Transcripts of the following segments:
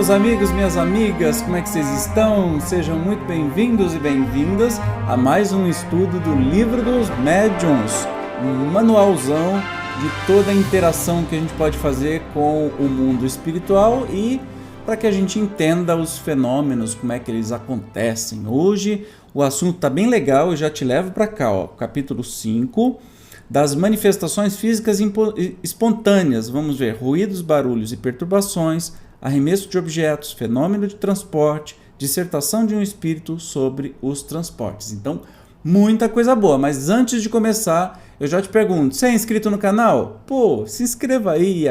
meus amigos, minhas amigas, como é que vocês estão? Sejam muito bem-vindos e bem-vindas a mais um estudo do Livro dos Médiuns, um manualzão de toda a interação que a gente pode fazer com o mundo espiritual e para que a gente entenda os fenômenos, como é que eles acontecem. Hoje o assunto está bem legal, eu já te levo para cá, capítulo 5, das manifestações físicas espontâneas. Vamos ver ruídos, barulhos e perturbações, arremesso de objetos, fenômeno de transporte, dissertação de um espírito sobre os transportes. Então, muita coisa boa, mas antes de começar, eu já te pergunto, você é inscrito no canal? Pô, se inscreva aí,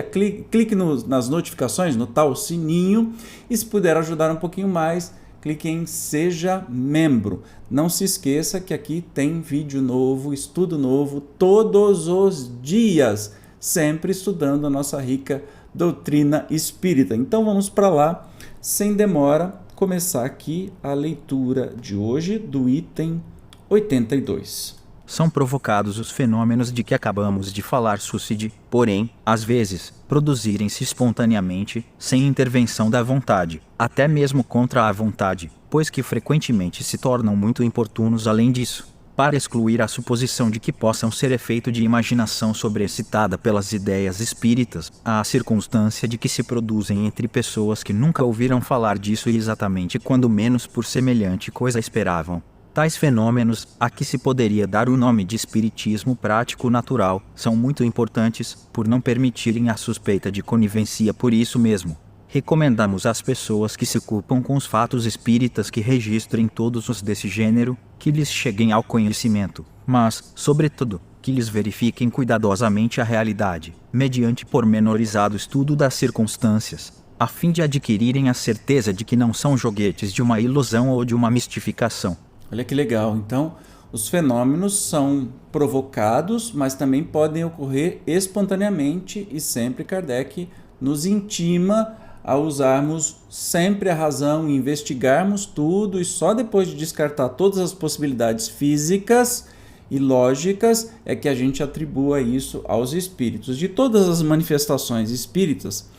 clique nas notificações, no tal sininho, e se puder ajudar um pouquinho mais, clique em Seja Membro. Não se esqueça que aqui tem vídeo novo, estudo novo, todos os dias, sempre estudando a nossa rica doutrina espírita. Então vamos para lá, sem demora, começar aqui a leitura de hoje do item 82. São provocados os fenômenos de que acabamos de falar, sucede, porém, às vezes, produzirem-se espontaneamente, sem intervenção da vontade, até mesmo contra a vontade, pois que frequentemente se tornam muito importunos além disso. Para excluir a suposição de que possam ser efeito de imaginação sobreexcitada pelas ideias espíritas, há a circunstância de que se produzem entre pessoas que nunca ouviram falar disso e exatamente quando menos por semelhante coisa esperavam. Tais fenômenos, a que se poderia dar o nome de espiritismo prático natural, são muito importantes, por não permitirem a suspeita de conivência. Por isso mesmo, recomendamos às pessoas que se ocupam com os fatos espíritas que registrem todos os desse gênero, que lhes cheguem ao conhecimento, mas, sobretudo, que lhes verifiquem cuidadosamente a realidade, mediante pormenorizado estudo das circunstâncias, a fim de adquirirem a certeza de que não são joguetes de uma ilusão ou de uma mistificação. Olha que legal, então os fenômenos são provocados, mas também podem ocorrer espontaneamente e sempre Kardec nos intima a usarmos sempre a razão e investigarmos tudo e só depois de descartar todas as possibilidades físicas e lógicas é que a gente atribua isso aos espíritos. De todas as manifestações espíritas,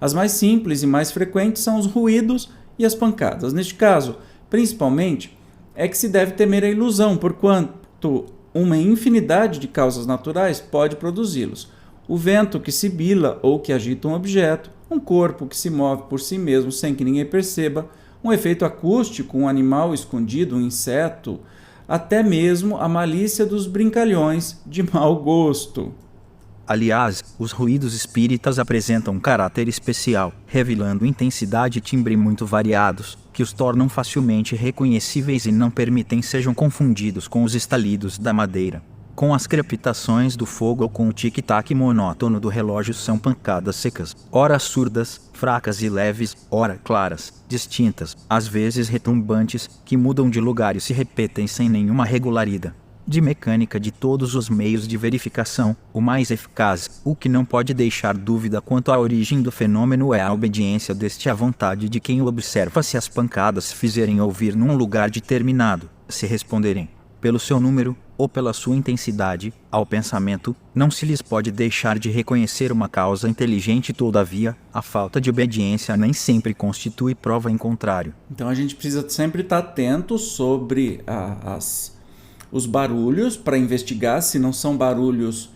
as mais simples e mais frequentes são os ruídos e as pancadas. Neste caso, principalmente, é que se deve temer a ilusão, porquanto uma infinidade de causas naturais pode produzi-los. O vento que sibila ou que agita um objeto, um corpo que se move por si mesmo sem que ninguém perceba, um efeito acústico, um animal escondido, um inseto, até mesmo a malícia dos brincalhões de mau gosto. Aliás, os ruídos espíritas apresentam um caráter especial, revelando intensidade e timbre muito variados, que os tornam facilmente reconhecíveis e não permitem sejam confundidos com os estalidos da madeira, com as crepitações do fogo ou com o tic-tac monótono do relógio. São pancadas secas, ora surdas, fracas e leves, ora claras, distintas, às vezes retumbantes, que mudam de lugar e se repetem sem nenhuma regularidade. De mecânica de todos os meios de verificação, o mais eficaz, o que não pode deixar dúvida quanto à origem do fenômeno é a obediência deste à vontade de quem o observa. Se as pancadas se fizerem ouvir num lugar determinado, se responderem, pelo seu número, ou pela sua intensidade, ao pensamento, não se lhes pode deixar de reconhecer uma causa inteligente. Todavia, a falta de obediência nem sempre constitui prova em contrário. Então a gente precisa sempre estar atento sobre os barulhos para investigar se não são barulhos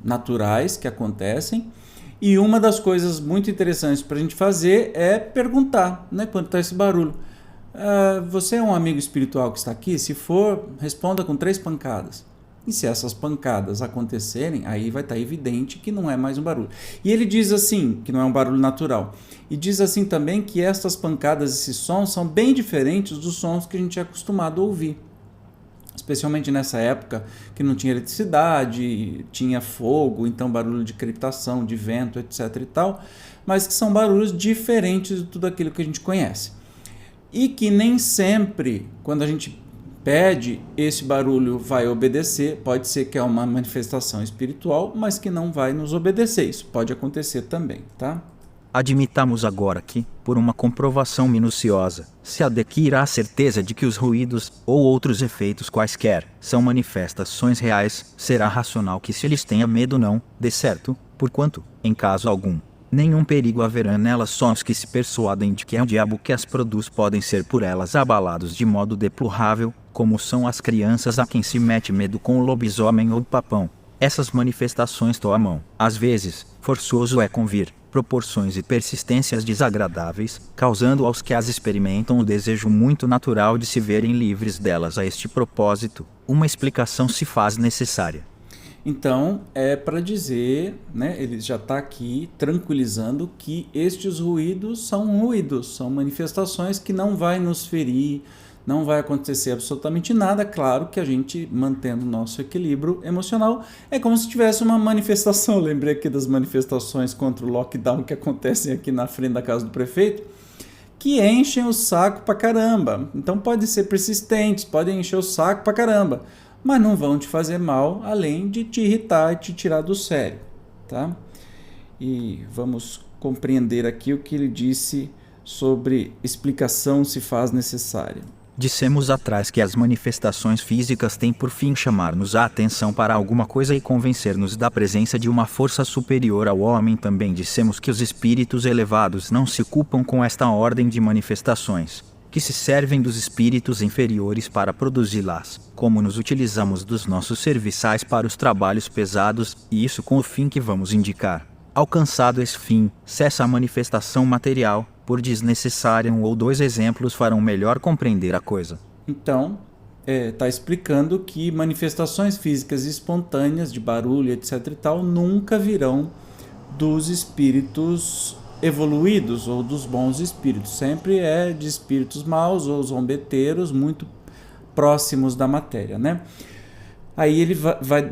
naturais que acontecem. E uma das coisas muito interessantes para a gente fazer é perguntar, né, quando está esse barulho. Você é um amigo espiritual que está aqui? Se for, responda com 3 pancadas. E se essas pancadas acontecerem, aí vai estar evidente que não é mais um barulho. E ele diz assim, que não é um barulho natural. E diz assim também que estas pancadas, esses sons, são bem diferentes dos sons que a gente é acostumado a ouvir. Especialmente nessa época que não tinha eletricidade, tinha fogo, então barulho de crepitação, de vento, etc. e tal, mas que são barulhos diferentes de tudo aquilo que a gente conhece. E que nem sempre, quando a gente pede, esse barulho vai obedecer. Pode ser que é uma manifestação espiritual, mas que não vai nos obedecer. Isso pode acontecer também, tá? Admitamos agora que, por uma comprovação minuciosa, se adquira a certeza de que os ruídos, ou outros efeitos quaisquer, são manifestações reais, será racional que se lhes tenha medo não, de certo, porquanto, em caso algum, Nenhum perigo haverá nelas, só os que se persuadem de que é o diabo que as produz podem ser por elas abalados de modo deplorável, como são as crianças a quem se mete medo com o lobisomem ou o papão. Essas manifestações tomam, às vezes, forçoso é convir, proporções e persistências desagradáveis, causando aos que as experimentam o desejo muito natural de se verem livres delas. A este propósito, uma explicação se faz necessária. Então, é para dizer, né, ele já está aqui tranquilizando que estes ruídos, são manifestações que não vai nos ferir, não vai acontecer absolutamente nada. Claro que a gente, mantendo o nosso equilíbrio emocional, é como se tivesse uma manifestação. Eu lembrei aqui das manifestações contra o lockdown que acontecem aqui na frente da casa do prefeito, que enchem o saco pra caramba. Então podem ser persistentes, podem encher o saco pra caramba, mas não vão te fazer mal, além de te irritar e te tirar do sério, tá? E vamos compreender aqui o que ele disse sobre explicação se faz necessária. Dissemos atrás que as manifestações físicas têm por fim chamar-nos a atenção para alguma coisa e convencer-nos da presença de uma força superior ao homem. Também dissemos que os espíritos elevados não se ocupam com esta ordem de manifestações, que se servem dos espíritos inferiores para produzi-las, como nos utilizamos dos nossos serviçais para os trabalhos pesados, e isso com o fim que vamos indicar. Alcançado esse fim, cessa a manifestação material. Por desnecessário, um ou dois exemplos farão melhor compreender a coisa. Então, está explicando que manifestações físicas espontâneas, de barulho, etc. e tal, nunca virão dos espíritos evoluídos ou dos bons espíritos. Sempre é de espíritos maus ou zombeteiros, muito próximos da matéria, né? Aí ele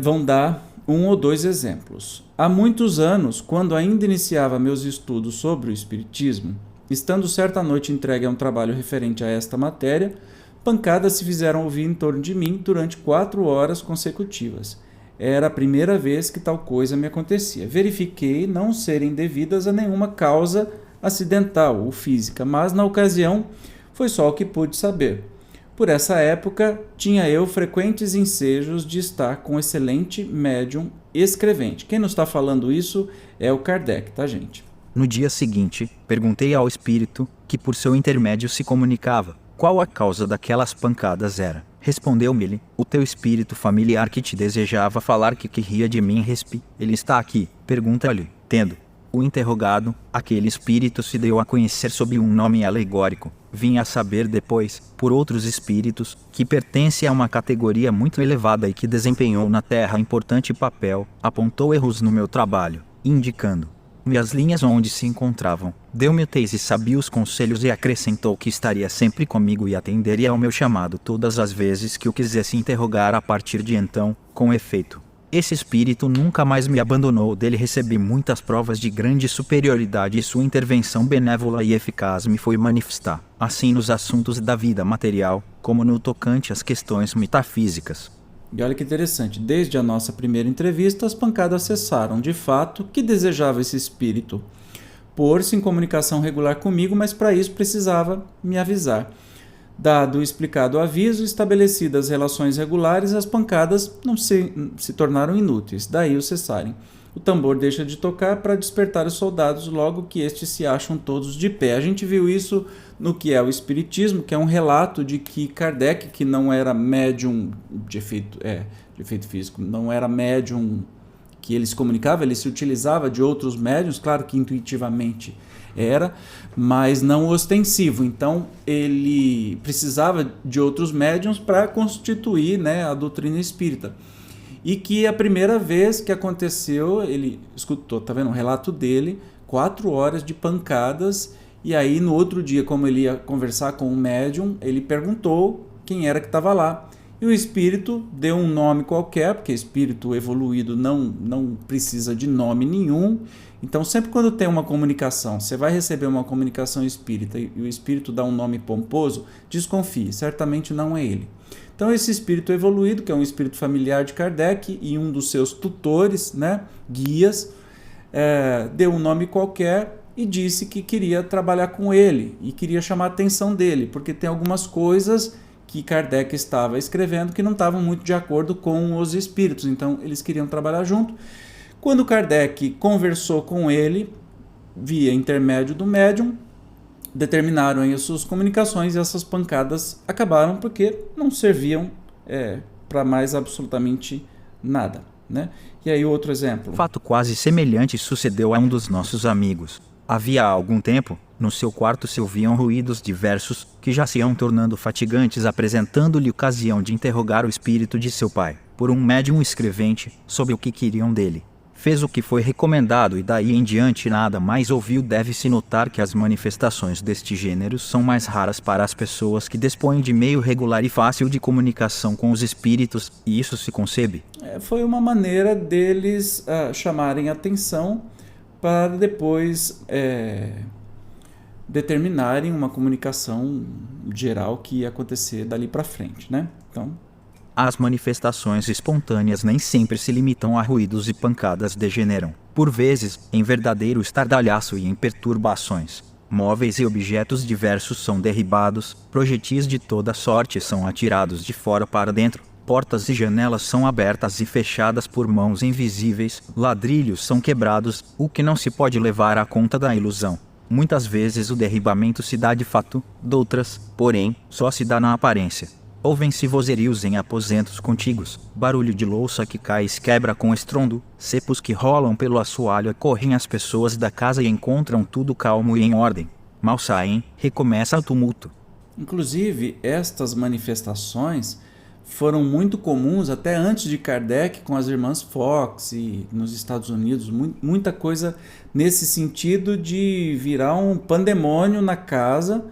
vão dar um ou dois exemplos. Há muitos anos, quando ainda iniciava meus estudos sobre o espiritismo, estando certa noite entregue a um trabalho referente a esta matéria, pancadas se fizeram ouvir em torno de mim durante 4 horas consecutivas. Era a primeira vez que tal coisa me acontecia. Verifiquei não serem devidas a nenhuma causa acidental ou física, mas na ocasião foi só o que pude saber. Por essa época, tinha eu frequentes ensejos de estar com um excelente médium escrevente. Quem nos está falando isso é o Kardec, tá, gente? No dia seguinte, perguntei ao espírito, que por seu intermédio se comunicava, qual a causa daquelas pancadas era. Respondeu-me-lhe, o teu espírito familiar que te desejava falar, que ria de mim. Ele está aqui. Pergunta-lhe. Tendo o interrogado, aquele espírito se deu a conhecer sob um nome alegórico. Vim a saber depois, por outros espíritos, que pertence a uma categoria muito elevada e que desempenhou na Terra importante papel. Apontou erros no meu trabalho, indicando-me as linhas onde se encontravam. Deu-me úteis e sabios conselhos e acrescentou que estaria sempre comigo e atenderia ao meu chamado todas as vezes que o quisesse interrogar. A partir de então, com efeito, esse espírito nunca mais me abandonou. Dele recebi muitas provas de grande superioridade e sua intervenção benévola e eficaz me foi manifestar, assim nos assuntos da vida material, como no tocante às questões metafísicas. E olha que interessante, desde a nossa primeira entrevista, as pancadas cessaram. De fato, que desejava esse espírito? Pôr-se em comunicação regular comigo, mas para isso precisava me avisar. Dado o explicado aviso, estabelecidas relações regulares, as pancadas não se tornaram inúteis, daí o cessarem. O tambor deixa de tocar para despertar os soldados logo que estes se acham todos de pé. A gente viu isso no que é o Espiritismo, que é um relato de que Kardec, que não era médium de efeito físico, não era médium que ele se comunicava, ele se utilizava de outros médiuns, claro que intuitivamente era, mas não ostensivo. Então ele precisava de outros médiuns para constituir, né, a doutrina espírita. E que a primeira vez que aconteceu, ele escutou, tá vendo, um relato dele, 4 horas de pancadas, e aí no outro dia, como ele ia conversar com um médium, ele perguntou quem era que estava lá. E o espírito deu um nome qualquer, porque espírito evoluído não precisa de nome nenhum. Então sempre quando tem uma comunicação, você vai receber uma comunicação espírita e o espírito dá um nome pomposo, desconfie, certamente não é ele. Então esse espírito evoluído, que é um espírito familiar de Kardec e um dos seus tutores, né, guias, deu um nome qualquer e disse que queria trabalhar com ele e queria chamar a atenção dele, porque tem algumas coisas que Kardec estava escrevendo que não estavam muito de acordo com os espíritos, então eles queriam trabalhar junto. Quando Kardec conversou com ele, via intermédio do médium, determinaram aí as suas comunicações, e essas pancadas acabaram porque não serviam para mais absolutamente nada, né? E aí outro exemplo. Fato quase semelhante sucedeu a um dos nossos amigos. Havia algum tempo, no seu quarto se ouviam ruídos diversos, que já se iam tornando fatigantes, apresentando-lhe ocasião de interrogar o espírito de seu pai, por um médium escrevente, sobre o que queriam dele. Fez o que foi recomendado e daí em diante nada mais ouviu. Deve-se notar que as manifestações deste gênero são mais raras para as pessoas que dispõem de meio regular e fácil de comunicação com os espíritos, e isso se concebe. Foi uma maneira deles chamarem atenção para depois determinarem uma comunicação geral que ia acontecer dali para frente, né? Então, as manifestações espontâneas nem sempre se limitam a ruídos e pancadas, degeneram, por vezes, em verdadeiro estardalhaço e em perturbações. Móveis e objetos diversos são derribados, projetis de toda sorte são atirados de fora para dentro, portas e janelas são abertas e fechadas por mãos invisíveis, ladrilhos são quebrados, o que não se pode levar à conta da ilusão. Muitas vezes o derribamento se dá de fato, doutras, porém, só se dá na aparência. Ouvem-se vozerios em aposentos contíguos, barulho de louça que cai e se quebra com estrondo, cepos que rolam pelo assoalho. Correm as pessoas da casa e encontram tudo calmo e em ordem. Mal saem, recomeça o tumulto. Inclusive, estas manifestações foram muito comuns até antes de Kardec com as irmãs Fox e nos Estados Unidos, muita coisa nesse sentido de virar um pandemônio na casa,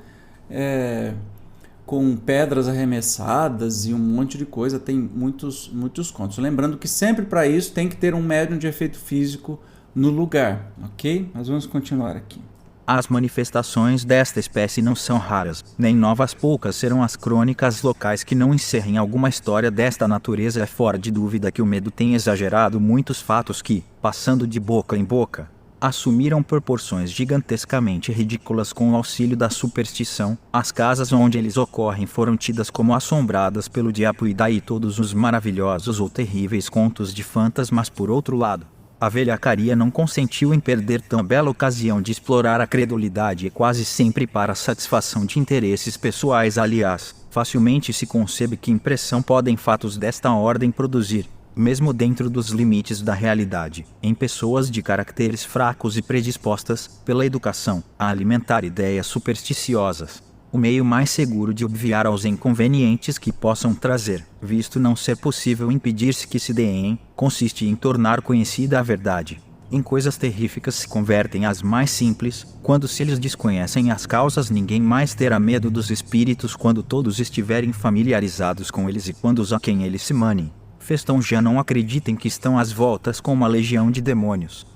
com pedras arremessadas e um monte de coisa. Tem muitos contos. Lembrando que sempre para isso tem que ter um médium de efeito físico no lugar, ok? Mas vamos continuar aqui. As manifestações desta espécie não são raras, nem novas. Poucas serão as crônicas locais que não encerrem alguma história desta natureza. É fora de dúvida que o medo tem exagerado muitos fatos que, passando de boca em boca, assumiram proporções gigantescamente ridículas com o auxílio da superstição. As casas onde eles ocorrem foram tidas como assombradas pelo diabo, e daí todos os maravilhosos ou terríveis contos de fantasmas. Por outro lado, a velhacaria não consentiu em perder tão bela ocasião de explorar a credulidade, e quase sempre para a satisfação de interesses pessoais. Aliás, facilmente se concebe que impressão podem fatos desta ordem produzir, mesmo dentro dos limites da realidade, em pessoas de caracteres fracos e predispostas, pela educação, a alimentar ideias supersticiosas. O meio mais seguro de obviar aos inconvenientes que possam trazer, visto não ser possível impedir-se que se deem, consiste em tornar conhecida a verdade. Em coisas terríficas se convertem as mais simples. Quando se lhes desconhecem as causas, ninguém mais terá medo dos espíritos quando todos estiverem familiarizados com eles, e quando os a quem eles se manem festam já não acreditem que estão às voltas com uma legião de demônios.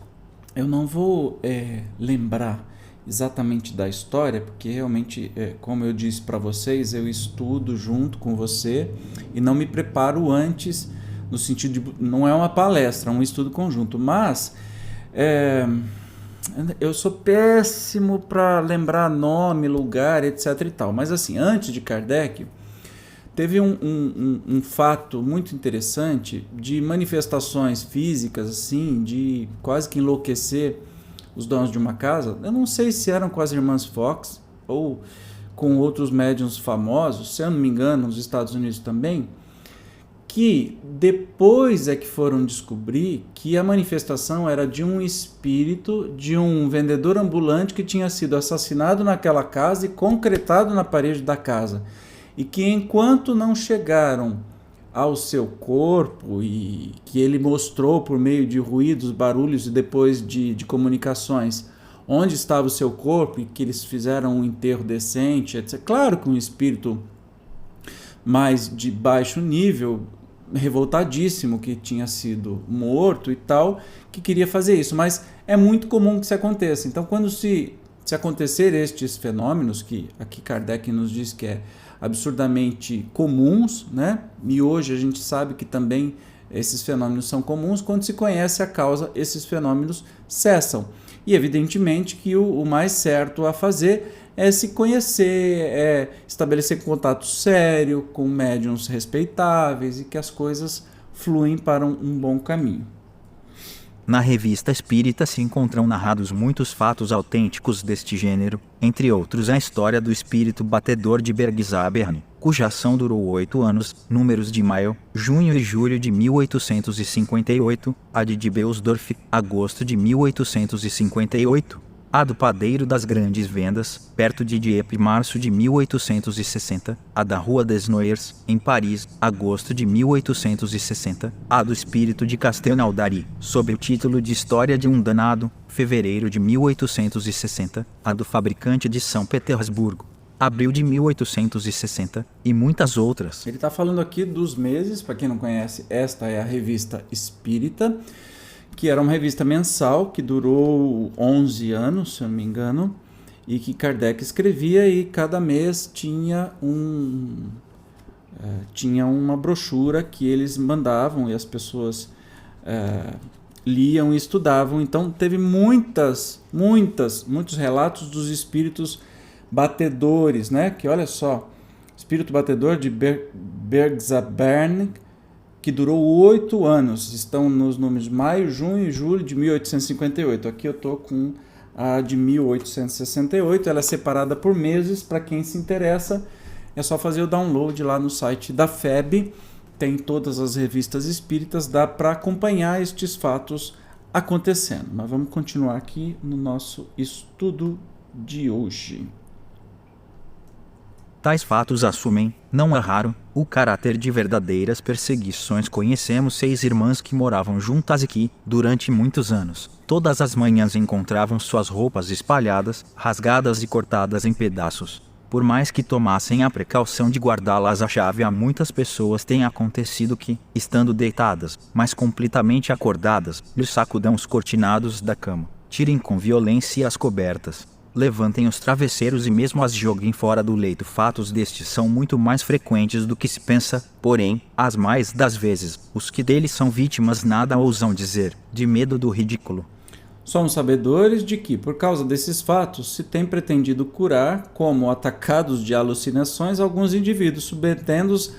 Eu não vou lembrar exatamente da história, porque realmente, como eu disse para vocês, eu estudo junto com você e não me preparo antes, no sentido de, não é uma palestra, é um estudo conjunto, mas eu sou péssimo para lembrar nome, lugar, etc e tal, mas assim, antes de Kardec, teve um fato muito interessante de manifestações físicas, assim, de quase que enlouquecer os donos de uma casa. Eu não sei se eram com as irmãs Fox ou com outros médiuns famosos, se eu não me engano, nos Estados Unidos também, que depois é que foram descobrir que a manifestação era de um espírito de um vendedor ambulante que tinha sido assassinado naquela casa e concretado na parede da casa. E que enquanto não chegaram ao seu corpo, e que ele mostrou por meio de ruídos, barulhos e depois de comunicações onde estava o seu corpo, e que eles fizeram um enterro decente, etc. Claro que um espírito mais de baixo nível, revoltadíssimo, que tinha sido morto e tal, que queria fazer isso, mas é muito comum que isso aconteça. Então, quando se acontecer estes fenômenos, que aqui Kardec nos diz que é absurdamente comuns, né? E hoje a gente sabe que também esses fenômenos são comuns. Quando se conhece a causa, esses fenômenos cessam. E evidentemente que o mais certo a fazer é se conhecer, estabelecer contato sério com médiuns respeitáveis, e que as coisas fluem para um bom caminho. Na Revista Espírita se encontram narrados muitos fatos autênticos deste gênero, entre outros a história do espírito batedor de Bergzabern, cuja ação durou 8 anos, números de maio, junho e julho de 1858, a de Beusdorf, agosto de 1858, a do Padeiro das Grandes Vendas, perto de Dieppe, março de 1860, a da Rua des Noyers, em Paris, agosto de 1860, a do Espírito de Castelnaudary, sob o título de História de um Danado, fevereiro de 1860, a do Fabricante de São Petersburgo, abril de 1860, e muitas outras. Ele está falando aqui dos meses, para quem não conhece, esta é a Revista Espírita, que era uma revista mensal que durou 11 anos, se eu não me engano, e que Kardec escrevia, e cada mês tinha uma brochura que eles mandavam e as pessoas liam e estudavam. Então teve muitos relatos dos espíritos batedores, né? Que olha só, espírito batedor de Bergzabern, que durou 8 anos, estão nos números de maio, junho e julho de 1858. Aqui eu estou com a de 1868, ela é separada por meses, para quem se interessa, é só fazer o download lá no site da FEB, tem todas as revistas espíritas, dá para acompanhar estes fatos acontecendo. Mas vamos continuar aqui no nosso estudo de hoje. Tais fatos assumem, não é raro, o caráter de verdadeiras perseguições. Conhecemos 6 irmãs que moravam juntas e que, durante muitos anos, todas as manhãs encontravam suas roupas espalhadas, rasgadas e cortadas em pedaços. Por mais que tomassem a precaução de guardá-las à chave, a muitas pessoas tem acontecido que, estando deitadas, mas completamente acordadas, lhes sacudam os cortinados da cama, tirem com violência as cobertas, levantem os travesseiros e mesmo as joguem fora do leito. Fatos destes são muito mais frequentes do que se pensa, porém, as mais das vezes, os que deles são vítimas nada ousam dizer, de medo do ridículo. Somos sabedores de que, por causa desses fatos, se tem pretendido curar, como atacados de alucinações, alguns indivíduos, submetendo-os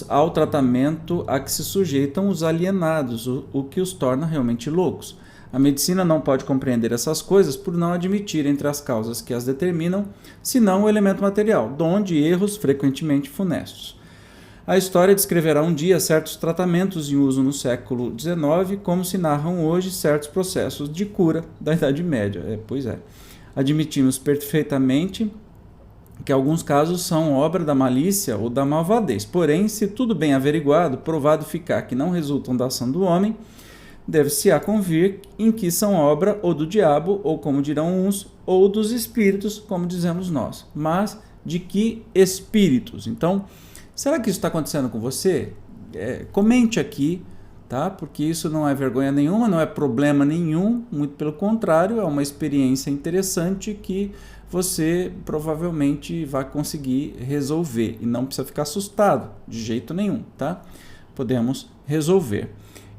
ao tratamento a que se sujeitam os alienados, o que os torna realmente loucos. A medicina não pode compreender essas coisas por não admitir entre as causas que as determinam, senão o elemento material, donde erros frequentemente funestos. A história descreverá um dia certos tratamentos em uso no século XIX, como se narram hoje certos processos de cura da Idade Média. Pois é. Admitimos perfeitamente que alguns casos são obra da malícia ou da malvadez. Porém, se tudo bem averiguado, provado ficar que não resultam da ação do homem, deve-se a convir em que são obra ou do diabo, ou como dirão uns, ou dos espíritos, como dizemos nós. Mas de que espíritos? Então, será que isso está acontecendo com você? Comente aqui, tá? Porque isso não é vergonha nenhuma, não é problema nenhum, muito pelo contrário, é uma experiência interessante que você provavelmente vai conseguir resolver. E não precisa ficar assustado, de jeito nenhum, tá? Podemos resolver.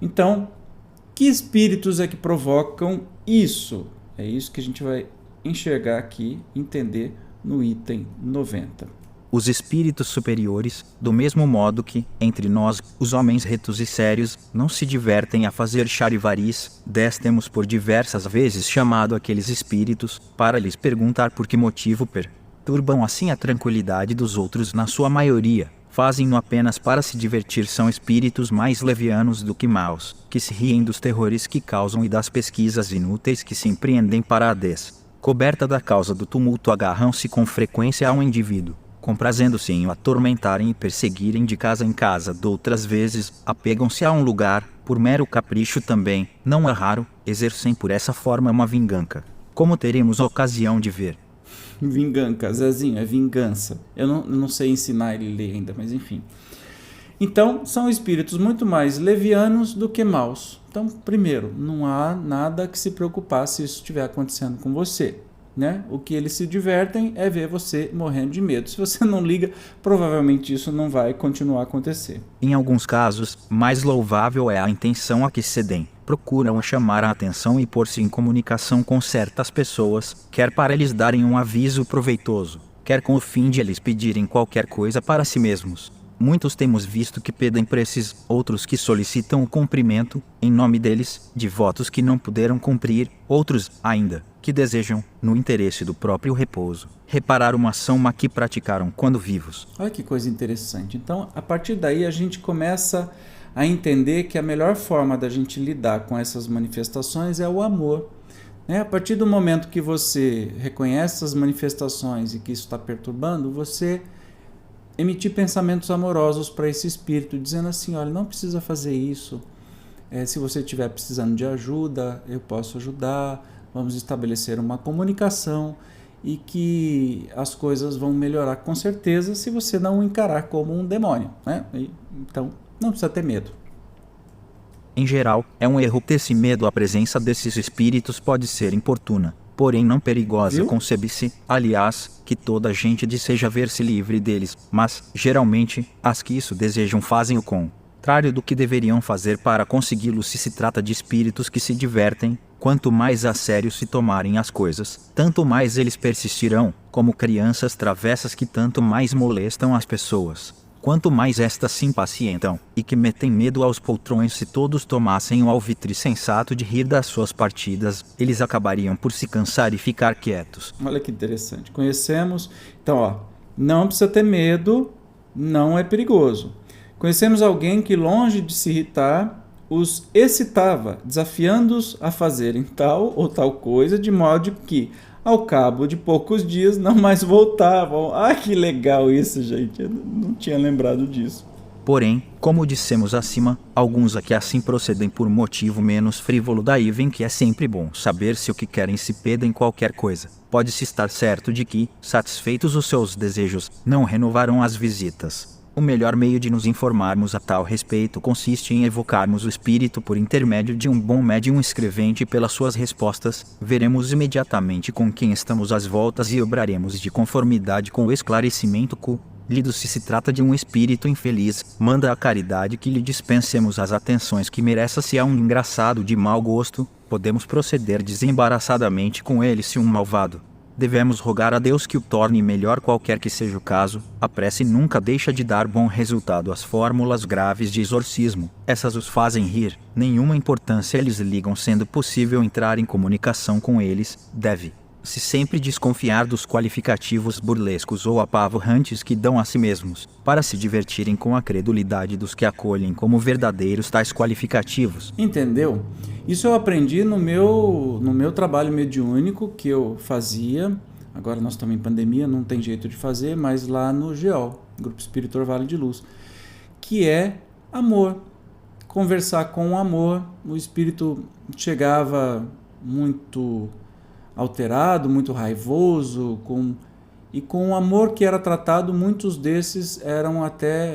Então, que espíritos é que provocam isso? É isso que a gente vai enxergar aqui, entender no item 90. Os espíritos superiores, do mesmo modo que, entre nós, os homens retos e sérios, não se divertem a fazer charivaris, temos por diversas vezes chamado aqueles espíritos, para lhes perguntar por que motivo perturbam assim a tranquilidade dos outros. Na sua maioria, fazem-no apenas para se divertir. São espíritos mais levianos do que maus, que se riem dos terrores que causam e das pesquisas inúteis que se empreendem para a descoberta da causa do tumulto. Agarram-se com frequência a um indivíduo, comprazendo-se em o atormentarem e perseguirem de casa em casa. Doutras vezes, apegam-se a um lugar, por mero capricho também, não é raro, exercem por essa forma uma vingança, como teremos ocasião de ver. Vingança, Zezinho, é vingança. Eu não sei ensinar ele a ler ainda, mas enfim. Então, são espíritos muito mais levianos do que maus. Então, primeiro, não há nada que se preocupar se isso estiver acontecendo com você, né? O que eles se divertem é ver você morrendo de medo. Se você não liga, provavelmente isso não vai continuar a acontecer. Em alguns casos, mais louvável é a intenção a que cedem. Procuram chamar a atenção e pôr-se em comunicação com certas pessoas, quer para lhes darem um aviso proveitoso, quer com o fim de lhes pedirem qualquer coisa para si mesmos. Muitos temos visto que pedem preces, outros que solicitam o cumprimento, em nome deles, de votos que não puderam cumprir, outros, ainda, que desejam, no interesse do próprio repouso, reparar uma ação má que praticaram quando vivos. Olha que coisa interessante. Então, a partir daí a gente começa a entender que a melhor forma da gente lidar com essas manifestações é o amor. A partir do momento que você reconhece essas manifestações e que isso está perturbando, você emitir pensamentos amorosos para esse espírito, dizendo assim, olha, não precisa fazer isso, se você estiver precisando de ajuda, eu posso ajudar, vamos estabelecer uma comunicação e que as coisas vão melhorar com certeza se você não o encarar como um demônio, né? Então, não precisa ter medo. Em geral, é um erro ter-se medo. A presença desses espíritos pode ser importuna, porém não perigosa. Concebe-se, aliás, que toda a gente deseja ver-se livre deles, mas, geralmente, as que isso desejam fazem o contrário do que deveriam fazer para consegui-lo. Se trata de espíritos que se divertem, quanto mais a sério se tomarem as coisas, tanto mais eles persistirão, como crianças travessas que tanto mais molestam as pessoas, quanto mais estas se impacientam, e que metem medo aos poltrões. Se todos tomassem o alvitre sensato de rir das suas partidas, eles acabariam por se cansar e ficar quietos. Olha que interessante. Conhecemos, então, não precisa ter medo, não é perigoso. Conhecemos alguém que, longe de se irritar, os excitava, desafiando-os a fazerem tal ou tal coisa, de modo que, ao cabo de poucos dias, não mais voltavam. Ah, que legal isso, gente. Eu não tinha lembrado disso. Porém, como dissemos acima, alguns aqui assim procedem por motivo menos frívolo. Daí vem que é sempre bom saber se o que querem se pedem qualquer coisa. Pode-se estar certo de que, satisfeitos os seus desejos, não renovarão as visitas. O melhor meio de nos informarmos a tal respeito consiste em evocarmos o espírito por intermédio de um bom médium escrevente. Pelas suas respostas, veremos imediatamente com quem estamos às voltas e obraremos de conformidade com o esclarecimento colhido. Se trata de um espírito infeliz, manda a caridade que lhe dispensemos as atenções que mereça. Se há um engraçado de mau gosto, podemos proceder desembaraçadamente com ele. Se um malvado, devemos rogar a Deus que o torne melhor. Qualquer que seja o caso, a prece nunca deixa de dar bom resultado. As fórmulas graves de exorcismo, essas os fazem rir, nenhuma importância lhes ligam. Sendo possível entrar em comunicação com eles, deve-se sempre desconfiar dos qualificativos burlescos ou apavorrantes que dão a si mesmos, para se divertirem com a credulidade dos que acolhem como verdadeiros tais qualificativos. Entendeu? Isso eu aprendi no meu trabalho mediúnico que eu fazia. Agora nós estamos em pandemia, não tem jeito de fazer, mas lá no GEOL, Grupo Espírito Orvalho de Luz, que é amor. Conversar com o amor. O espírito chegava muito alterado, muito raivoso, e com o amor que era tratado, muitos desses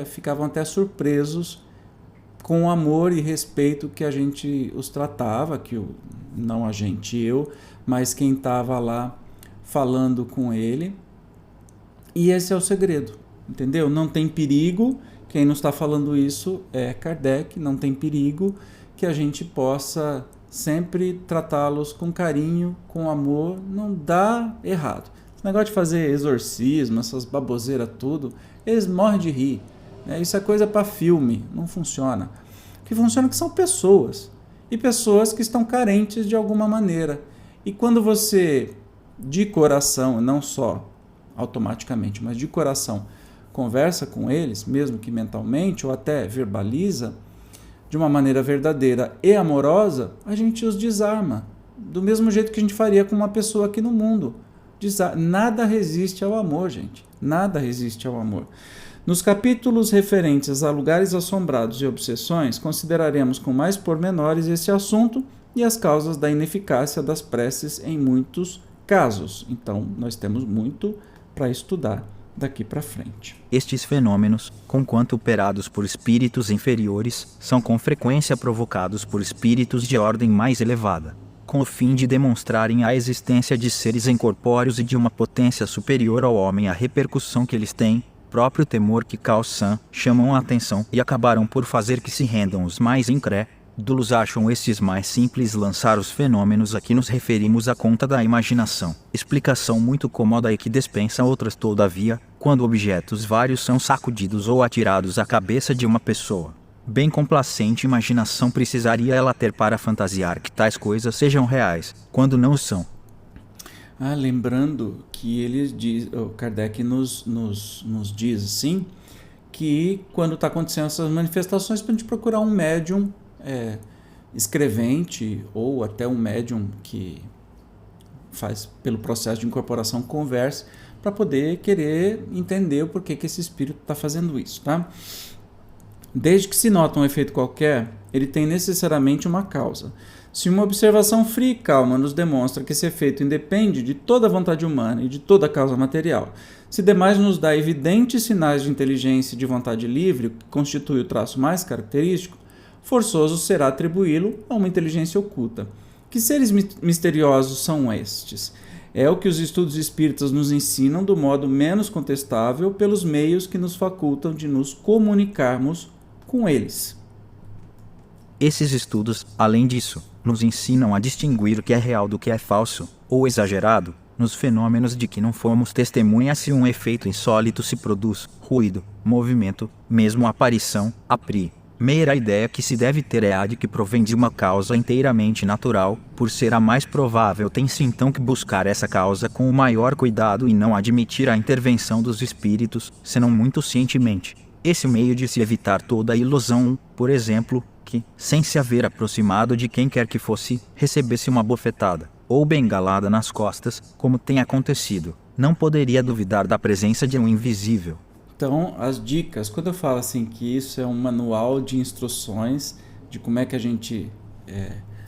ficavam até surpresos com o amor e respeito que a gente os tratava, não a gente, eu, mas quem estava lá falando com ele. E esse é o segredo, entendeu? Não tem perigo, quem não está falando isso é Kardec, não tem perigo que a gente possa sempre tratá-los com carinho, com amor, não dá errado. Esse negócio de fazer exorcismo, essas baboseiras tudo, eles morrem de rir. Isso é coisa para filme, não funciona. O que funciona é que são pessoas, e pessoas que estão carentes de alguma maneira. E quando você, de coração, não só automaticamente, mas de coração, conversa com eles, mesmo que mentalmente, ou até verbaliza, de uma maneira verdadeira e amorosa, a gente os desarma. Do mesmo jeito que a gente faria com uma pessoa aqui no mundo. Nada resiste ao amor, gente. Nada resiste ao amor. Nos capítulos referentes a lugares assombrados e obsessões, consideraremos com mais pormenores esse assunto e as causas da ineficácia das preces em muitos casos. Então, nós temos muito para estudar daqui para frente. Estes fenômenos, conquanto operados por espíritos inferiores, são com frequência provocados por espíritos de ordem mais elevada, com o fim de demonstrarem a existência de seres incorpóreos e de uma potência superior ao homem. A repercussão que eles têm, próprio temor que causam, chamam a atenção e acabaram por fazer que se rendam os mais incrédulos Dulos acham estes mais simples lançar os fenômenos a que nos referimos à conta da imaginação. Explicação muito cômoda e que dispensa outras todavia, quando objetos vários são sacudidos ou atirados à cabeça de uma pessoa. Bem complacente imaginação precisaria ela ter para fantasiar que tais coisas sejam reais, quando não o são. Lembrando que ele diz, o Kardec nos diz assim, que quando está acontecendo essas manifestações, para a gente procurar um médium escrevente ou até um médium que faz pelo processo de incorporação converse, para poder querer entender o porquê que esse espírito está fazendo isso, tá? Desde que se nota um efeito qualquer, ele tem necessariamente uma causa. Se uma observação fria e calma nos demonstra que esse efeito independe de toda a vontade humana e de toda a causa material, se demais nos dá evidentes sinais de inteligência e de vontade livre, que constitui o traço mais característico, forçoso será atribuí-lo a uma inteligência oculta. Que seres misteriosos são estes? É o que os estudos espíritas nos ensinam do modo menos contestável pelos meios que nos facultam de nos comunicarmos com eles. Esses estudos, além disso, nos ensinam a distinguir o que é real do que é falso, ou exagerado, nos fenômenos de que não fomos testemunhas se um efeito insólito se produz, ruído, movimento, mesmo aparição, a primeira ideia que se deve ter é a de que provém de uma causa inteiramente natural, por ser a mais provável tem-se então que buscar essa causa com o maior cuidado e não admitir a intervenção dos espíritos, senão muito cientemente. Esse meio de se evitar toda a ilusão, por exemplo, que, sem se haver aproximado de quem quer que fosse, recebesse uma bofetada, ou bengalada nas costas, como tem acontecido, não poderia duvidar da presença de um invisível. Então, as dicas, quando eu falo assim que isso é um manual de instruções de como é que a gente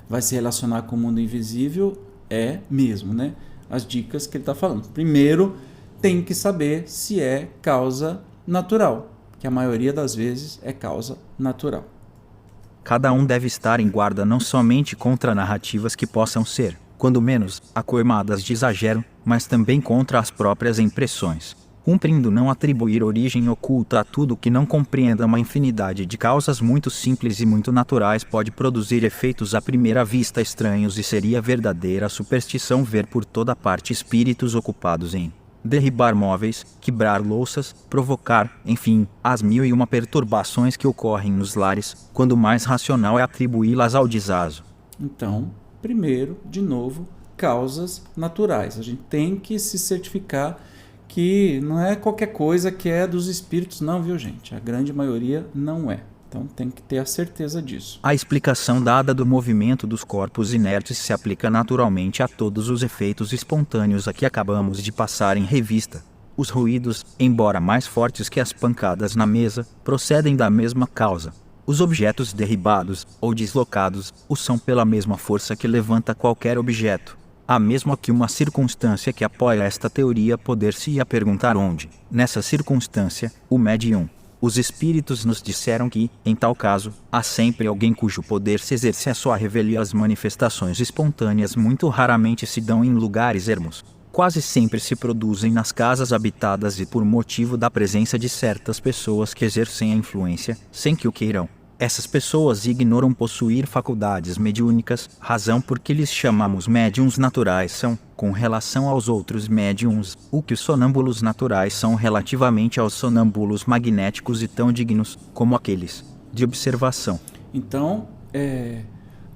vai se relacionar com o mundo invisível, é mesmo, né? As dicas que ele está falando. Primeiro, tem que saber se é causa natural, que a maioria das vezes é causa natural. Cada um deve estar em guarda não somente contra narrativas que possam ser, quando menos, acoimadas de exagero, mas também contra as próprias impressões, cumprindo não atribuir origem oculta a tudo que não compreenda uma infinidade de causas muito simples e muito naturais pode produzir efeitos à primeira vista estranhos e seria verdadeira superstição ver por toda parte espíritos ocupados em derribar móveis, quebrar louças, provocar, enfim, as 1001 perturbações que ocorrem nos lares, quando mais racional é atribuí-las ao desazo. Então, primeiro, de novo, causas naturais. A gente tem que se certificar que não é qualquer coisa que é dos espíritos, não, viu, gente? A grande maioria não é. Então tem que ter a certeza disso. A explicação dada do movimento dos corpos inertes se aplica naturalmente a todos os efeitos espontâneos a que acabamos de passar em revista. Os ruídos, embora mais fortes que as pancadas na mesa, procedem da mesma causa. Os objetos derribados ou deslocados o são pela mesma força que levanta qualquer objeto. Há mesmo aqui uma circunstância que apoia esta teoria poder-se-ia perguntar onde, nessa circunstância, o médium. Os espíritos nos disseram que, em tal caso, há sempre alguém cujo poder se exerce a sua revelia. As manifestações espontâneas muito raramente se dão em lugares ermos. Quase sempre se produzem nas casas habitadas e por motivo da presença de certas pessoas que exercem a influência, sem que o queiram. Essas pessoas ignoram possuir faculdades mediúnicas, razão por que lhes chamamos médiuns naturais são, com relação aos outros médiuns, o que os sonâmbulos naturais são relativamente aos sonâmbulos magnéticos e tão dignos, como aqueles de observação. Então,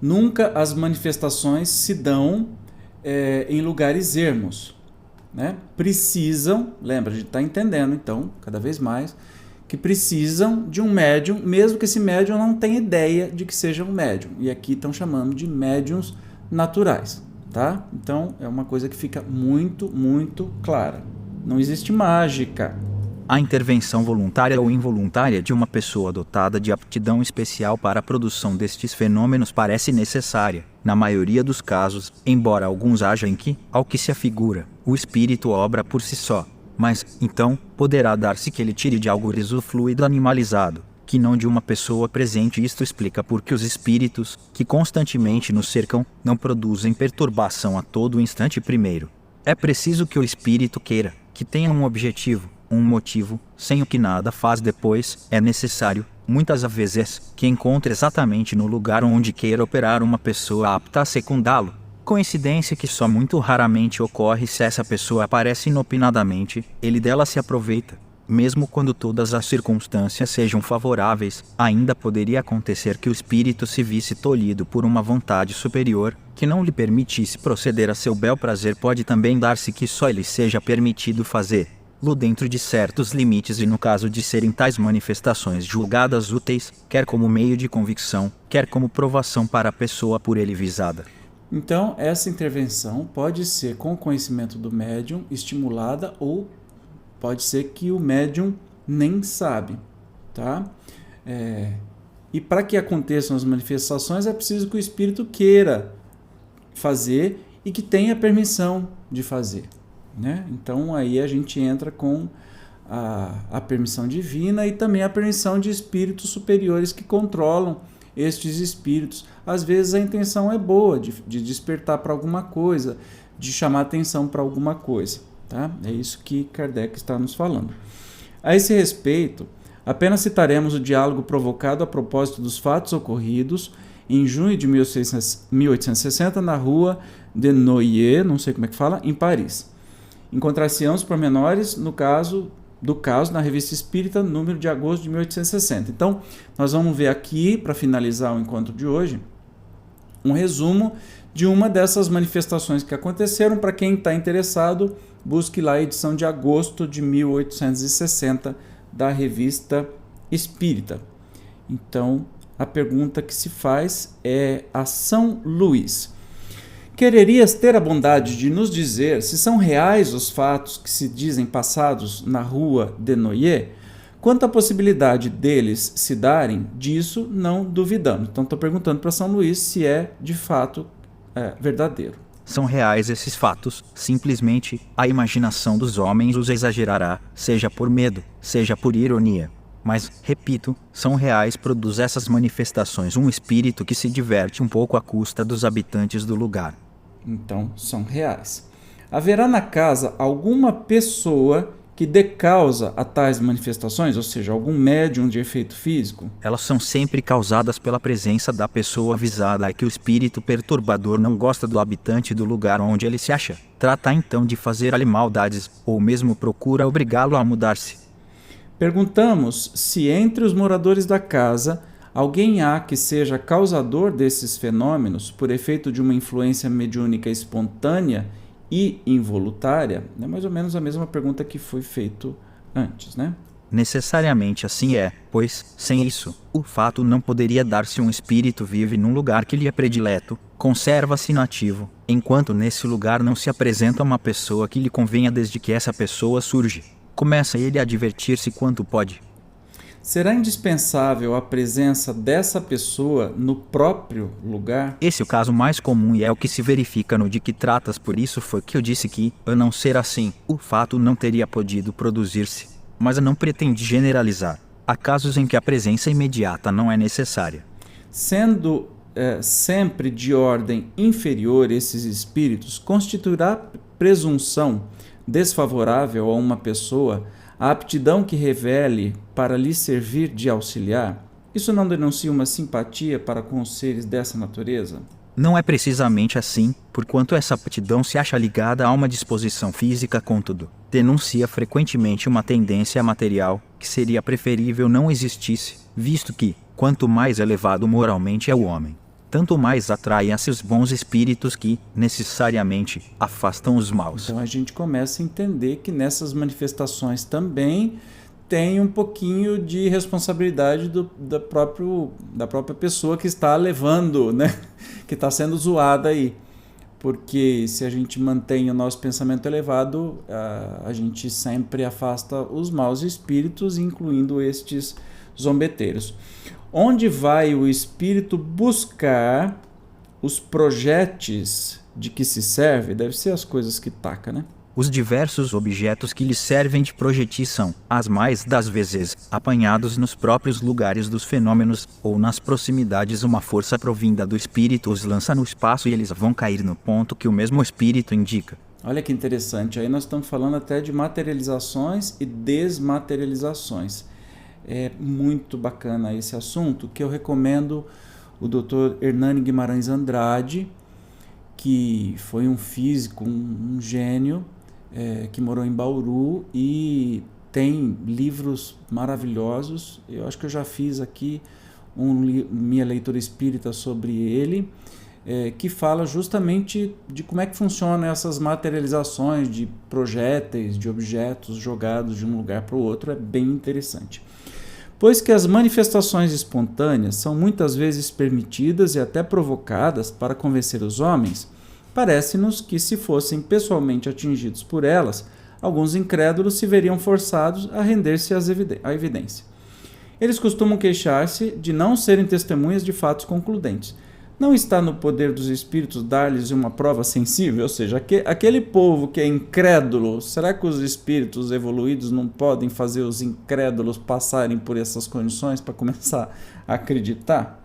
nunca as manifestações se dão em lugares ermos, né? Precisam, lembra, a gente está entendendo então, cada vez mais, que precisam de um médium, mesmo que esse médium não tenha ideia de que seja um médium. E aqui estão chamando de médiuns naturais, tá? Então, é uma coisa que fica muito, muito clara. Não existe mágica. A intervenção voluntária ou involuntária de uma pessoa dotada de aptidão especial para a produção destes fenômenos parece necessária, na maioria dos casos, embora alguns haja em que, ao que se afigura, o espírito obra por si só. Mas, então, poderá dar-se que ele tire de algo fluido animalizado, que não de uma pessoa presente. Isto explica por que os espíritos, que constantemente nos cercam, não produzem perturbação a todo instante. Primeiro, é preciso que o espírito queira, que tenha um objetivo, um motivo, sem o que nada faz depois, é necessário, muitas vezes, que encontre exatamente no lugar onde queira operar uma pessoa apta a secundá-lo. Coincidência que só muito raramente ocorre se essa pessoa aparece inopinadamente, ele dela se aproveita. Mesmo quando todas as circunstâncias sejam favoráveis, ainda poderia acontecer que o espírito se visse tolhido por uma vontade superior, que não lhe permitisse proceder a seu bel prazer. Pode também dar-se que só lhe seja permitido fazer-lo dentro de certos limites e no caso de serem tais manifestações julgadas úteis, quer como meio de convicção, quer como provação para a pessoa por ele visada. Então, essa intervenção pode ser com o conhecimento do médium estimulada ou pode ser que o médium nem sabe, tá? E para que aconteçam as manifestações é preciso que o espírito queira fazer e que tenha permissão de fazer, né? Então aí a gente entra com a permissão divina e também a permissão de espíritos superiores que controlam estes espíritos. Às vezes a intenção é boa, de despertar para alguma coisa, de chamar atenção para alguma coisa. Tá? É isso que Kardec está nos falando. A esse respeito, apenas citaremos o diálogo provocado a propósito dos fatos ocorridos em junho de 1860 na rua de Noyer, não sei como é que fala, em Paris. Encontrar-se-ão os pormenores do caso na Revista Espírita, número de agosto de 1860. Então, nós vamos ver aqui, para finalizar o encontro de hoje, um resumo de uma dessas manifestações que aconteceram. Para quem está interessado, busque lá a edição de agosto de 1860 da Revista Espírita. Então, a pergunta que se faz é a São Luís: quererias ter a bondade de nos dizer se são reais os fatos que se dizem passados na rua de Noyer? Quanto à possibilidade deles se darem, disso não duvidamos. Então, estou perguntando para São Luís se é de fato verdadeiro. São reais esses fatos, simplesmente a imaginação dos homens os exagerará, seja por medo, seja por ironia. Mas, repito, são reais. Produz essas manifestações um espírito que se diverte um pouco à custa dos habitantes do lugar. Então, são reais. Haverá na casa alguma pessoa que dê causa a tais manifestações, ou seja, algum médium de efeito físico? Elas são sempre causadas pela presença da pessoa avisada. É que o espírito perturbador não gosta do habitante do lugar onde ele se acha. Trata então de fazer-lhe maldades, ou mesmo procura obrigá-lo a mudar-se. Perguntamos se entre os moradores da casa alguém há que seja causador desses fenômenos por efeito de uma influência mediúnica espontânea e involuntária. É mais ou menos a mesma pergunta que foi feita antes, né? Necessariamente assim é, pois, sem isso, o fato não poderia dar-se. Um espírito vive num lugar que lhe é predileto, conserva-se inativo, enquanto nesse lugar não se apresenta uma pessoa que lhe convenha. Desde que essa pessoa surge, começa ele a divertir-se quanto pode. Será indispensável a presença dessa pessoa no próprio lugar? Esse é o caso mais comum e é o que se verifica no de que tratas. Por isso foi que eu disse que, a não ser assim, o fato não teria podido produzir-se. Mas eu não pretendo generalizar. Há casos em que a presença imediata não é necessária. Sendo sempre de ordem inferior esses espíritos, constituirá presunção desfavorável a uma pessoa a aptidão que revele para lhe servir de auxiliar? Isso não denuncia uma simpatia para com os seres dessa natureza? Não é precisamente assim, porquanto essa aptidão se acha ligada a uma disposição física. Contudo, denuncia frequentemente uma tendência material, que seria preferível não existisse, visto que, quanto mais elevado moralmente é o homem, tanto mais atrai a si os bons espíritos que, necessariamente, afastam os maus. Então a gente começa a entender que nessas manifestações também tem um pouquinho de responsabilidade da própria pessoa que está levando, né? Que está sendo zoada aí. Porque se a gente mantém o nosso pensamento elevado, a gente sempre afasta os maus espíritos, incluindo estes zombeteiros. Onde vai o espírito buscar os projetos de que se serve? Deve ser as coisas que taca, né? Os diversos objetos que lhe servem de projetis são, as mais das vezes, apanhados nos próprios lugares dos fenômenos, ou nas proximidades. Uma força provinda do espírito os lança no espaço e eles vão cair no ponto que o mesmo espírito indica. Olha que interessante, aí nós estamos falando até de materializações e desmaterializações. É muito bacana esse assunto, que eu recomendo o Dr. Hernani Guimarães Andrade, que foi um físico, um gênio, que morou em Bauru e tem livros maravilhosos. Eu acho que eu já fiz aqui minha leitura espírita sobre ele, que fala justamente de como é que funcionam essas materializações de projéteis, de objetos jogados de um lugar para o outro. É bem interessante. Pois que as manifestações espontâneas são muitas vezes permitidas e até provocadas para convencer os homens, parece-nos que, se fossem pessoalmente atingidos por elas, alguns incrédulos se veriam forçados a render-se à evidência. Eles costumam queixar-se de não serem testemunhas de fatos concludentes. Não está no poder dos espíritos dar-lhes uma prova sensível? Ou seja, aquele povo que é incrédulo, será que os espíritos evoluídos não podem fazer os incrédulos passarem por essas condições para começar a acreditar?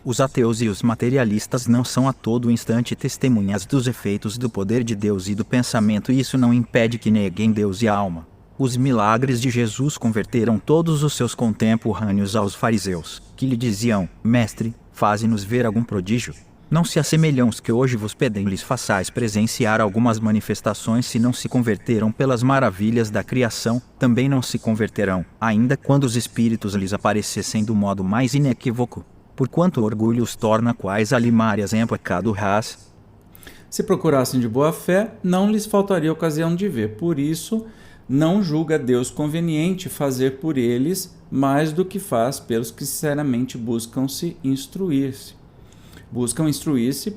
Os ateus e os materialistas não são a todo instante testemunhas dos efeitos do poder de Deus e do pensamento, e isso não impede que neguem Deus e a alma. Os milagres de Jesus converteram todos os seus contemporâneos aos fariseus, que lhe diziam: Mestre, faze-nos ver algum prodígio. Não se assemelham os que hoje vos pedem lhes façais presenciar algumas manifestações. Se não se converteram pelas maravilhas da criação, também não se converterão, ainda quando os espíritos lhes aparecessem do modo mais inequívoco. Porquanto o orgulho os torna quais alimárias em pecado ras. Se procurassem de boa fé, não lhes faltaria ocasião de ver. Por isso, não julga Deus conveniente fazer por eles mais do que faz pelos que sinceramente buscam instruir-se,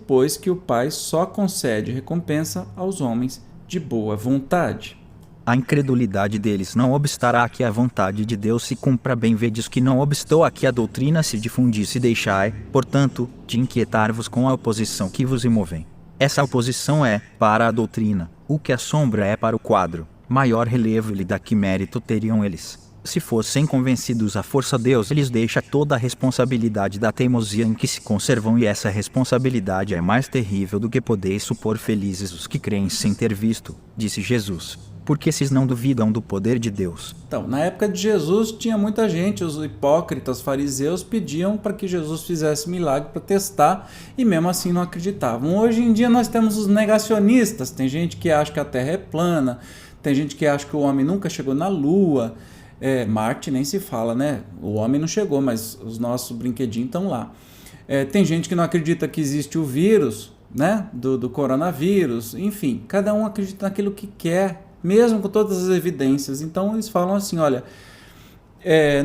pois que o Pai só concede recompensa aos homens de boa vontade. A incredulidade deles não obstará que a vontade de Deus se cumpra. Bem vedes que não obstou a que a doutrina se difundisse. Deixai, portanto, de inquietar-vos com a oposição que vos imovem. Essa oposição é, para a doutrina, o que a sombra é para o quadro. Maior relevo lhe dá que mérito teriam eles. Se fossem convencidos à força, Deus lhes deixa toda a responsabilidade da teimosia em que se conservam, e essa responsabilidade é mais terrível do que podeis supor. Felizes os que creem sem ter visto, disse Jesus, porque esses não duvidam do poder de Deus. Então, na época de Jesus tinha muita gente, os hipócritas, fariseus, pediam para que Jesus fizesse milagre para testar e mesmo assim não acreditavam. Hoje em dia nós temos os negacionistas, tem gente que acha que a Terra é plana, tem gente que acha que o homem nunca chegou na Lua, Marte nem se fala, né? O homem não chegou, mas os nossos brinquedinhos estão lá. Tem gente que não acredita que existe o vírus, né? Do coronavírus, enfim, cada um acredita naquilo que quer, mesmo com todas as evidências. Então eles falam assim, olha,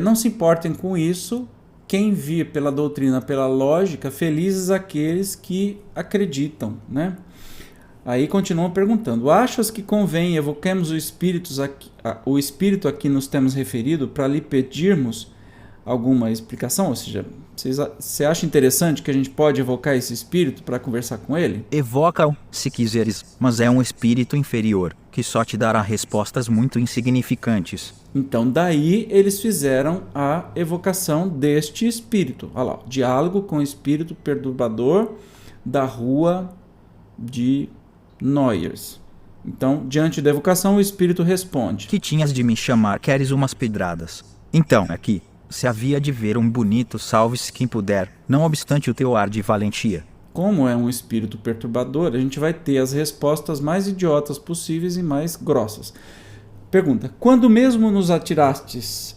não se importem com isso, quem vir pela doutrina, pela lógica, felizes aqueles que acreditam, né? Aí continuam perguntando: achas que convém evoquemos o espírito a que nos temos referido para lhe pedirmos alguma explicação? Ou seja, você acha interessante que a gente pode evocar esse espírito para conversar com ele? Evoca-o, se quiseres, mas é um espírito inferior, que só te dará respostas muito insignificantes. Então daí eles fizeram a evocação deste espírito. Olha lá, diálogo com o espírito perturbador da rua de Noyers. Então, diante da evocação, o espírito responde: que tinhas de me chamar, queres umas pedradas? Então, aqui, se havia de ver um bonito salve-se quem puder, não obstante o teu ar de valentia. Como é um espírito perturbador, a gente vai ter as respostas mais idiotas possíveis e mais grossas. Pergunta: quando mesmo nos atirasses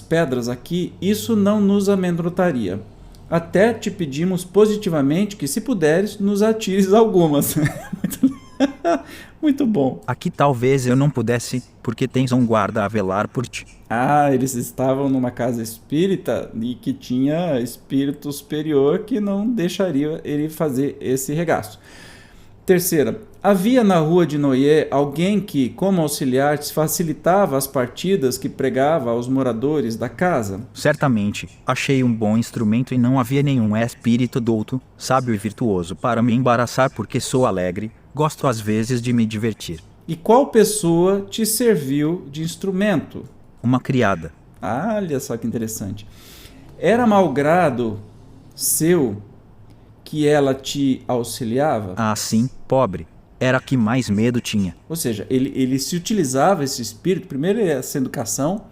pedras aqui, isso não nos amedrontaria. Até te pedimos positivamente que, se puderes, nos atires algumas. Muito bom. Aqui talvez eu não pudesse, porque tens um guarda a velar por ti. Eles estavam numa casa espírita e que tinha espírito superior que não deixaria ele fazer esse regaço. Terceira: havia na rua de Noé alguém que, como auxiliar, facilitava as partidas que pregava aos moradores da casa? Certamente, achei um bom instrumento e não havia nenhum espírito douto, sábio e virtuoso para me embaraçar, porque sou alegre, gosto às vezes de me divertir. E qual pessoa te serviu de instrumento? Uma criada. Olha só que interessante. Era malgrado seu que ela te auxiliava? Sim, pobre. era a que mais medo tinha. Ou seja, ele se utilizava esse espírito, primeiro essa educação,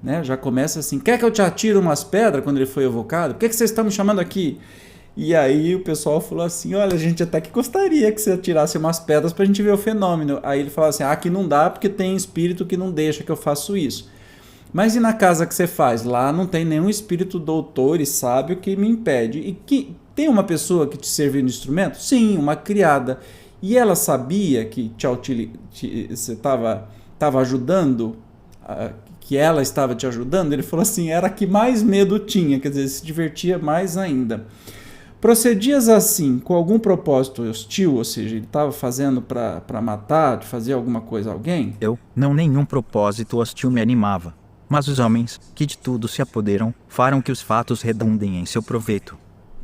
né? Já começa assim, quer que eu te atire umas pedras quando ele foi evocado? Por que vocês estão me chamando aqui? E aí o pessoal falou assim, olha, a gente até que gostaria que você atirasse umas pedras pra gente ver o fenômeno. Aí ele falou assim, aqui não dá porque tem espírito que não deixa que eu faça isso. Mas e na casa que você faz? Lá não tem nenhum espírito doutor e sábio que me impede. E que tem uma pessoa que te serviu de instrumento? Sim, uma criada. E ela sabia que você estava ajudando, que ela estava te ajudando? Ele falou assim, era a que mais medo tinha, quer dizer, se divertia mais ainda. Procedias assim, com algum propósito hostil, ou seja, ele estava fazendo para matar, de fazer alguma coisa a alguém? Não nenhum propósito hostil me animava. Mas os homens, que de tudo se apoderam, farão que os fatos redundem em seu proveito.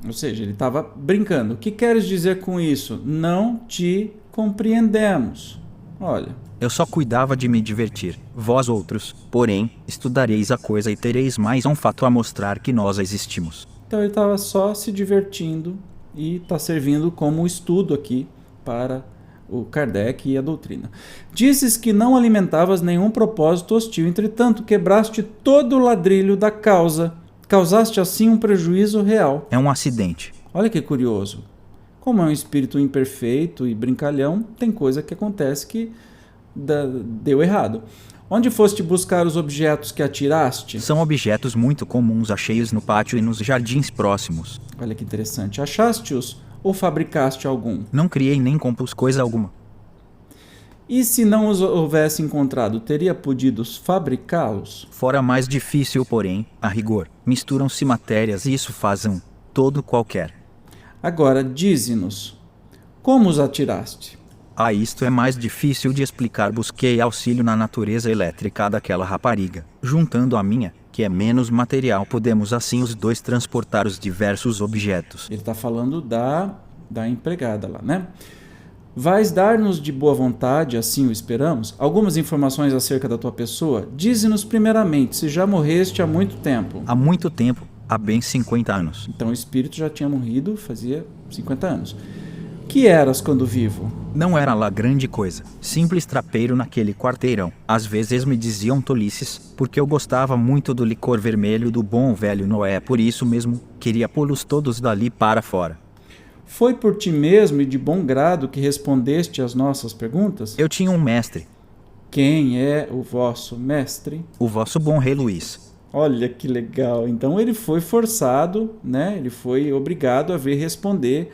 Ou seja, ele estava brincando. O que queres dizer com isso? Não te compreendemos. Olha. Eu só cuidava de me divertir. Vós outros, porém, estudareis a coisa e tereis mais um fato a mostrar que nós existimos. Então ele estava só se divertindo e está servindo como estudo aqui para o Kardec e a doutrina. Dizes que não alimentavas nenhum propósito hostil, entretanto quebraste todo o ladrilho da causa. Causaste assim um prejuízo real. É um acidente. Olha que curioso. Como é um espírito imperfeito e brincalhão, tem coisa que acontece que deu errado. Onde foste buscar os objetos que atiraste? São objetos muito comuns acheios no pátio e nos jardins próximos. Olha que interessante. Achaste-os ou fabricaste algum? Não criei nem compus coisa alguma. E se não os houvesse encontrado, teria podido fabricá-los? Fora mais difícil, porém, a rigor. Misturam-se matérias e isso faz um todo qualquer. Agora, dize-nos, como os atiraste? Isto é mais difícil de explicar. Busquei auxílio na natureza elétrica daquela rapariga. Juntando a minha, que é menos material, podemos assim os dois transportar os diversos objetos. Ele está falando da empregada lá, né? Vais dar-nos de boa vontade, assim o esperamos, algumas informações acerca da tua pessoa? Dize-nos primeiramente, se já morreste há muito tempo. Há muito tempo, há bem 50 anos. Então o espírito já tinha morrido fazia 50 anos. Que eras quando vivo? Não era lá grande coisa. Simples trapeiro naquele quarteirão. Às vezes me diziam tolices, porque eu gostava muito do licor vermelho do bom velho Noé. Por isso mesmo, queria pô-los todos dali para fora. Foi por ti mesmo e de bom grado que respondeste às nossas perguntas? Eu tinha um mestre. Quem é o vosso mestre? O vosso bom rei Luís. Olha que legal. Então ele foi forçado, né? Ele foi obrigado a vir responder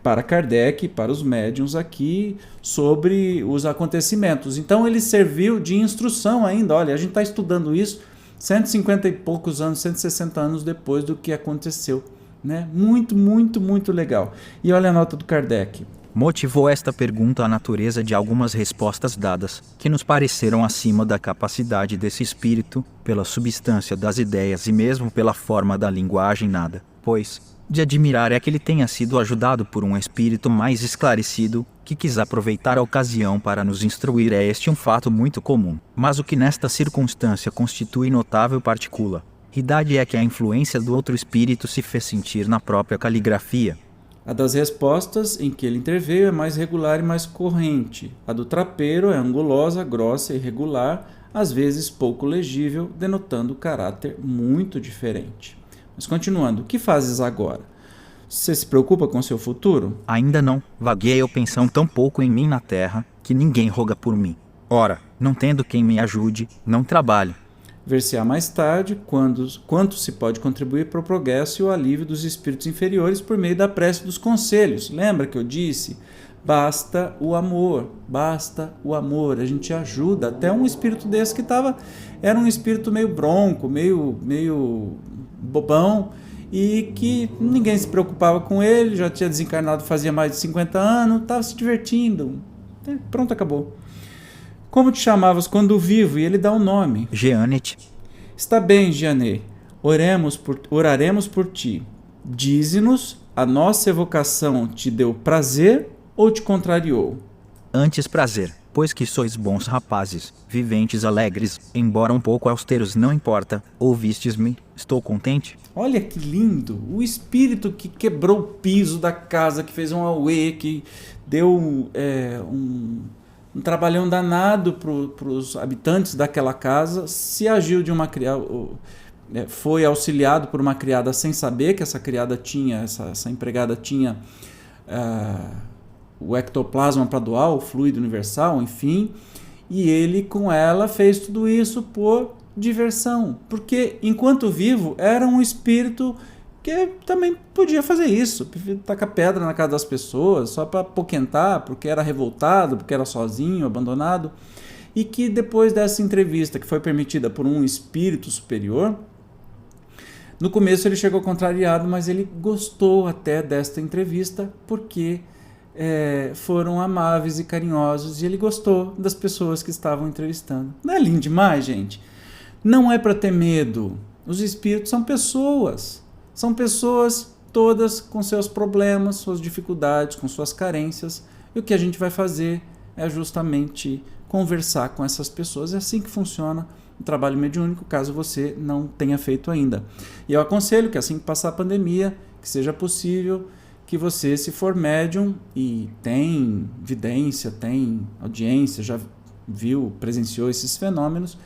para Kardec, para os médiuns aqui, sobre os acontecimentos. Então ele serviu de instrução ainda. Olha, a gente está estudando isso 150 e poucos anos, 160 anos depois do que aconteceu. Né? Muito, muito, muito legal. E olha a nota do Kardec. Motivou esta pergunta a natureza de algumas respostas dadas, que nos pareceram acima da capacidade desse espírito, pela substância das ideias e mesmo pela forma da linguagem nada, pois, de admirar é que ele tenha sido ajudado por um espírito mais esclarecido, que quis aproveitar a ocasião para nos instruir. É este um fato muito comum, mas o que nesta circunstância constitui notável partícula. Idade é que a influência do outro espírito se fez sentir na própria caligrafia. A das respostas em que ele interveio é mais regular e mais corrente. A do trapeiro é angulosa, grossa e irregular, às vezes pouco legível, denotando caráter muito diferente. Mas continuando, o que fazes agora? Você se preocupa com seu futuro? Ainda não. Vagueio pensão tão pouco em mim na terra, que ninguém roga por mim. Ora, não tendo quem me ajude, não trabalho. Ver-se-á mais tarde quanto se pode contribuir para o progresso e o alívio dos espíritos inferiores por meio da prece dos conselhos. Lembra que eu disse? Basta o amor, basta o amor. A gente ajuda. Até um espírito desse que era um espírito meio bronco, meio bobão, e que ninguém se preocupava com ele, já tinha desencarnado fazia mais de 50 anos, estava se divertindo. Pronto, acabou. Como te chamavas quando vivo? E ele dá um nome. Jeanet. Está bem, Jeanet. Oraremos por ti. Dize-nos, a nossa evocação te deu prazer ou te contrariou? Antes prazer, pois que sois bons rapazes, viventes alegres, embora um pouco austeros, não importa. Ouvistes-me? Estou contente? Olha que lindo! O espírito que quebrou o piso da casa, que fez um auê, que deu um trabalhão danado para os habitantes daquela casa, se agiu de uma criada, foi auxiliado por uma criada sem saber que essa criada tinha, essa empregada tinha o ectoplasma para doar, o fluido universal, enfim, e ele com ela fez tudo isso por diversão, porque enquanto vivo era um espírito que também podia fazer isso, tacar pedra na casa das pessoas só para poquentar, porque era revoltado, porque era sozinho, abandonado, e que depois dessa entrevista que foi permitida por um espírito superior, no começo ele chegou contrariado, mas ele gostou até desta entrevista porque foram amáveis e carinhosos e ele gostou das pessoas que estavam entrevistando. Não é lindo demais, gente? Não é para ter medo. Os espíritos são pessoas. São pessoas todas com seus problemas, suas dificuldades, com suas carências. E o que a gente vai fazer é justamente conversar com essas pessoas. É assim que funciona o trabalho mediúnico, caso você não tenha feito ainda. E eu aconselho que assim que passar a pandemia, que seja possível que você, se for médium e tem vidência, tem audiência, já viu, presenciou esses fenômenos,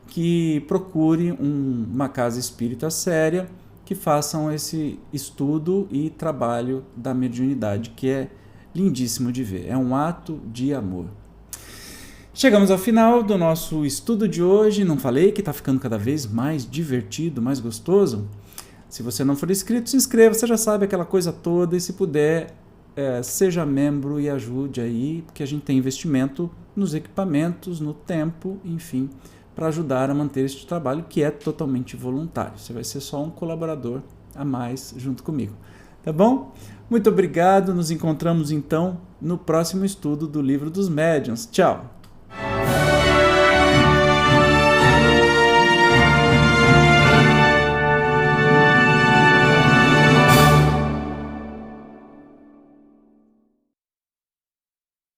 que procure uma casa espírita séria, que façam esse estudo e trabalho da mediunidade, que é lindíssimo de ver. É um ato de amor. Chegamos ao final do nosso estudo de hoje. Não falei que está ficando cada vez mais divertido, mais gostoso? Se você não for inscrito, se inscreva, você já sabe aquela coisa toda. E se puder, seja membro e ajude aí, porque a gente tem investimento nos equipamentos, no tempo, enfim, para ajudar a manter este trabalho que é totalmente voluntário. Você vai ser só um colaborador a mais junto comigo. Tá bom? Muito obrigado. Nos encontramos então no próximo estudo do Livro dos Médiuns. Tchau!